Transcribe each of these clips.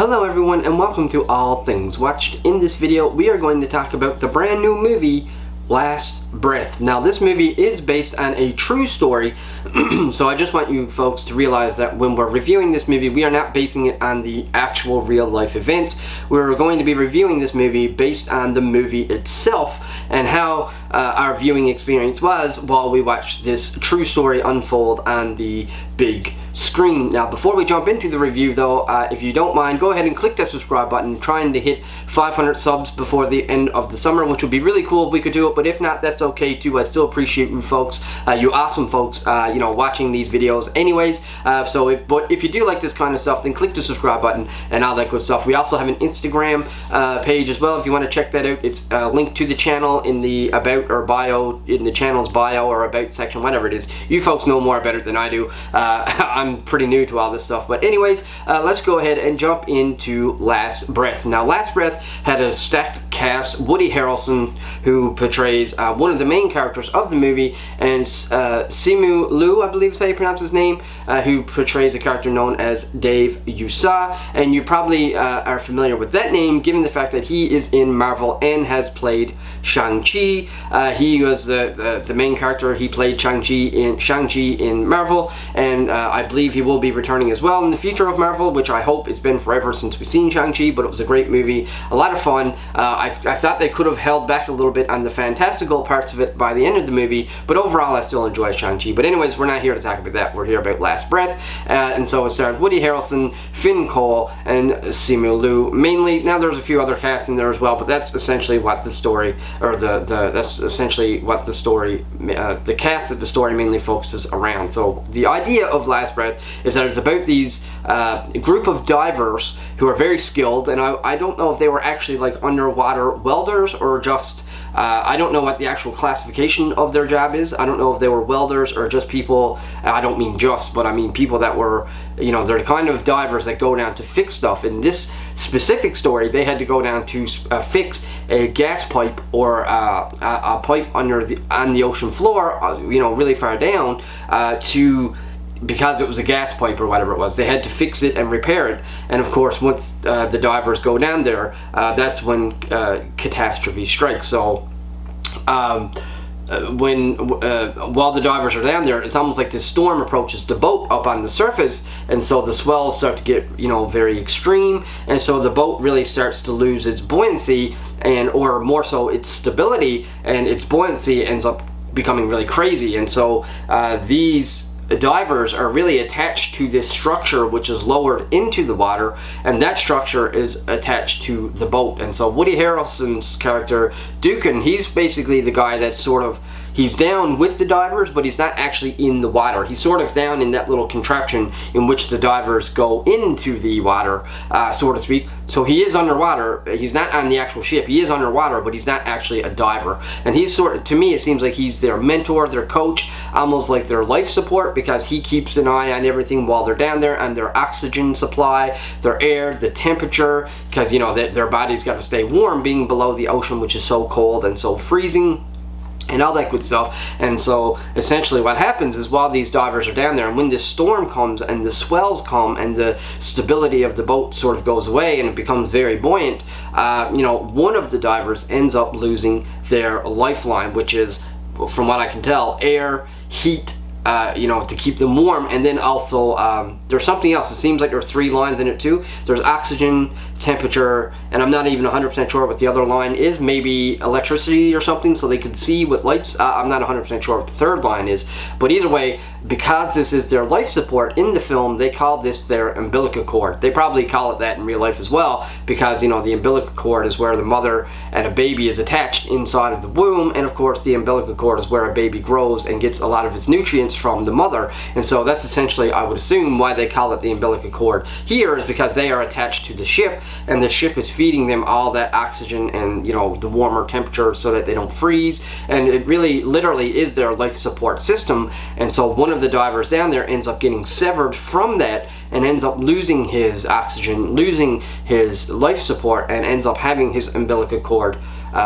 Hello everyone and welcome to All Things Watched. In this video we are going to talk about the brand new movie Last Breath. Now this movie is based on a true story, so I just want you folks to realize that when we're reviewing this movie we are not basing it on the actual real life events. We're going to be reviewing this movie based on the movie itself and how our viewing experience was while we watched this true story unfold on the big screen. Now before we jump into the review though, if you don't mind, go ahead and click that subscribe button, trying to hit 500 subs before the end of the summer, which would be really cool if we could do it, but if not, that's okay too. I still appreciate you folks, you awesome folks, you know, watching these videos anyways. But if you do like this kind of stuff, then click the subscribe button and all that good stuff. We also have an Instagram page as well if you want to check that out. It's linked to the channel in the about or bio, in the channel's bio or about section, whatever it is. You folks know more about it than I do. I'm pretty new to all this stuff, but anyways, let's go ahead and jump into Last Breath. Now Last Breath had a stacked cast. Woody Harrelson, who portrays one of the main characters of the movie, and Simu Liu, I believe is how you pronounce his name, who portrays a character known as Dave Yusa, and you probably are familiar with that name given the fact that he is in Marvel and has played Shang-Chi. He was the main character. He played Shang-Chi in Marvel, and I believe he will be returning as well in the future of Marvel, which I hope. It's been forever since we've seen Shang-Chi, but it was a great movie, a lot of fun. I thought they could have held back a little bit on the fantastical parts of it by the end of the movie, but overall I still enjoy Shang-Chi. But anyways, we're not here to talk about that. We're here about Last Breath, and so it stars Woody Harrelson, Finn Cole, and Simu Liu mainly. Now there's a few other casts in there as well, but that's essentially what the story, or that's essentially what the story, the cast that the story mainly focuses around. So the idea of Last Breath is that it's about these group of divers who are very skilled, and I don't know if they were actually like underwater welders or just I don't know what the actual classification of their job is. I don't know if they were welders or just people, I don't mean just, but I mean people that were, you know, they're the kind of divers that go down to fix stuff. In this specific story, they had to go down to fix a gas pipe or a pipe on the ocean floor, you know, really far down, because it was a gas pipe or whatever it was. They had to fix it and repair it, and of course once the divers go down there, that's when catastrophe strikes. So while the divers are down there, it's almost like this storm approaches the boat up on the surface, and so the swells start to get, you know, very extreme, and so the boat really starts to lose its buoyancy, or more so its stability, and its buoyancy ends up becoming really crazy. And so these divers are really attached to this structure which is lowered into the water, and that structure is attached to the boat. And so Woody Harrelson's character Dukin, he's basically the guy that's sort of, he's down with the divers, but he's not actually in the water. He's sort of down in that little contraption in which the divers go into the water, so to speak. So he is underwater. He's not on the actual ship. He is underwater, but he's not actually a diver. And he's sort of, to me, it seems like he's their mentor, their coach, almost like their life support, because he keeps an eye on everything while they're down there, on their oxygen supply, their air, the temperature, because, you know, their body's got to stay warm being below the ocean, which is so cold and so freezing, and all that good stuff. And so essentially what happens is while these divers are down there, and when this storm comes and the swells come and the stability of the boat sort of goes away and it becomes very buoyant, you know, one of the divers ends up losing their lifeline, which is, from what I can tell, air, heat, you know, to keep them warm, and then also there's something else. It seems like there's 3 lines in it too. There's oxygen, temperature, and I'm not even 100% sure what the other line is. Maybe electricity or something, so they could see with lights. I'm not 100% sure what the 3rd line is, but either way, because this is their life support in the film, they call this their umbilical cord. They probably call it that in real life as well, because, you know, the umbilical cord is where the mother and a baby is attached inside of the womb, and of course the umbilical cord is where a baby grows and gets a lot of its nutrients from the mother. And so that's essentially, I would assume, why they call it the umbilical cord here, is because they are attached to the ship, and the ship is feeding them all that oxygen and, you know, the warmer temperature so that they don't freeze, and it really literally is their life support system. And so one of the divers down there ends up getting severed from that and ends up losing his oxygen, losing his life support, and ends up having his umbilical cord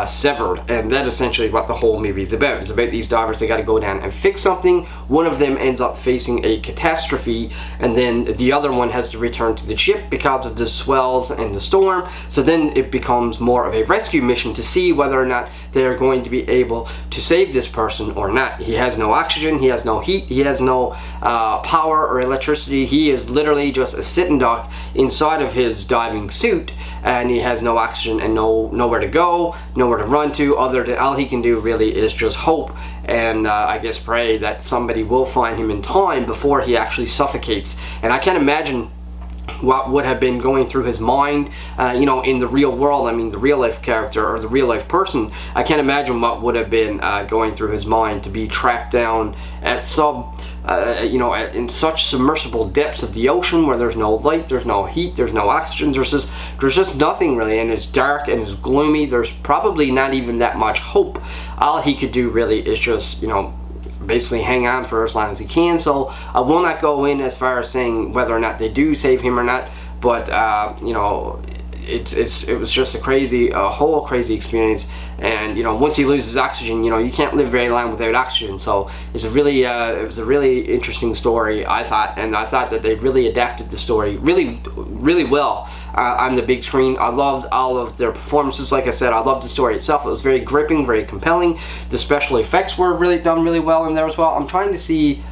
severed, and that essentially what the whole movie is about. It's about these divers. They got to go down and fix something. One of them ends up facing a catastrophe, and then the other one has to return to the ship because of the swells and the storm. So then it becomes more of a rescue mission to see whether or not they're going to be able to save this person or not. He has no oxygen, he has no heat, he has no power or electricity. He is literally just a sitting duck inside of his diving suit, and he has no oxygen and nowhere to go, nowhere to run to, other than all he can do really is just hope and I guess pray that somebody will find him in time before he actually suffocates. And I can't imagine what would have been going through his mind, you know, in the real world. I mean, the real life character or the real life person, I can't imagine what would have been going through his mind to be trapped down at you know, in such submersible depths of the ocean where there's no light, there's no heat, there's no oxygen, there's just nothing really, and it's dark and it's gloomy. There's probably not even that much hope. All he could do really is just, you know, basically hang on for as long as he can. So I will not go in as far as saying whether or not they do save him or not, but you know, it was just a whole crazy experience. And you know, once he loses oxygen, you know, you can't live very long without oxygen. So it's a really it was a really interesting story, I thought, and I thought that they really adapted the story really well on the big screen. I loved all of their performances. Like I said, I loved the story itself. It was very gripping, very compelling. The special effects were done really well in there as well. I'm trying to see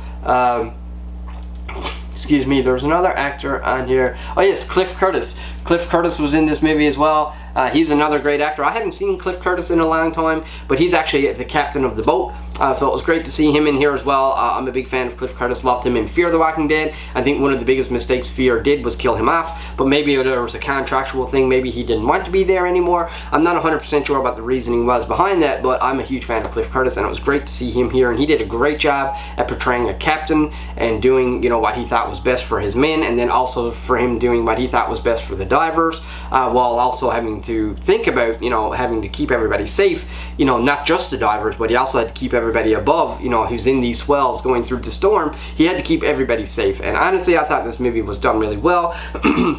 excuse me, there's another actor on here. Oh yes, Cliff Curtis. Cliff Curtis was in this movie as well. He's another great actor. I haven't seen Cliff Curtis in a long time, but he's actually the captain of the boat. So it was great to see him in here as well. I'm a big fan of Cliff Curtis. Loved him in Fear the Walking Dead. I think one of the biggest mistakes Fear did was kill him off, but maybe there was a contractual thing. Maybe he didn't want to be there anymore. I'm not 100% sure what the reasoning was behind that, but I'm a huge fan of Cliff Curtis, and it was great to see him here, and he did a great job at portraying a captain and doing, you know, what he thought was best for his men, and then also for him doing what he thought was best for the divers, while also having to think about, you know, having to keep everybody safe, you know, not just the divers, but he also had to keep everybody above, you know, who's in these swells going through the storm. He had to keep everybody safe, and honestly, I thought this movie was done really well.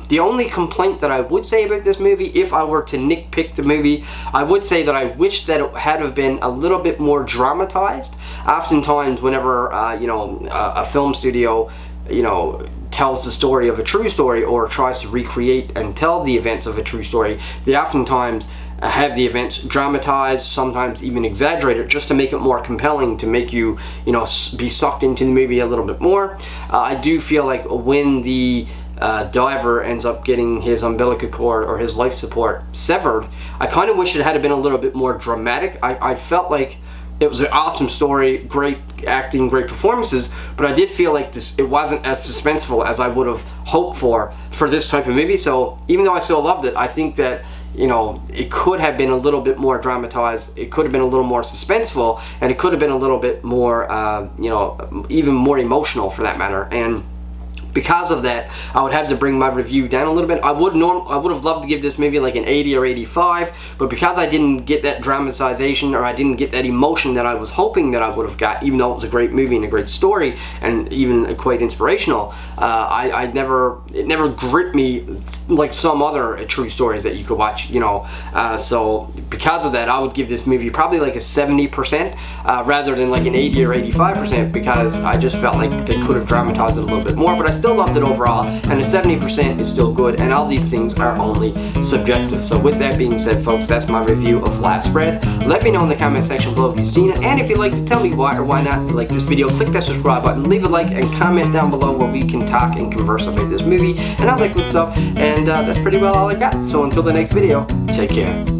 The only complaint that I would say about this movie, if I were to nitpick the movie, I would say that I wish that it had have been a little bit more dramatized. Oftentimes, whenever you know, a film studio, you know, tells the story of a true story or tries to recreate and tell the events of a true story, they oftentimes have the events dramatized, sometimes even exaggerated, just to make it more compelling, to make you, you know, be sucked into the movie a little bit more. I do feel like when the diver ends up getting his umbilical cord or his life support severed, I kind of wish it had been a little bit more dramatic. I felt like it was an awesome story, great acting, great performances, but I did feel like it wasn't as suspenseful as I would have hoped for this type of movie. So even though I still loved it, I think that, you know, it could have been a little bit more dramatized, it could have been a little more suspenseful, and it could have been a little bit more, you know, even more emotional for that matter. And because of that, I would have to bring my review down a little bit. I would have loved to give this maybe like an 80 or 85, but because I didn't get that dramatization, or I didn't get that emotion that I was hoping that I would have got, even though it was a great movie and a great story and even quite inspirational, it never gripped me like some other true stories that you could watch, you know. So because of that, I would give this movie probably like a 70% rather than like an 80 or 85%, because I just felt like they could have dramatized it a little bit more. But I still loved it overall, and a 70% is still good, and all these things are only subjective. So with that being said, folks, that's my review of Last Breath. Let me know in the comment section below if you've seen it, and if you'd like to tell me why or why not you like this video, click that subscribe button, leave a like, and comment down below where we can talk and converse about this movie and all that good stuff. And that's pretty well all I got. So until the next video, take care.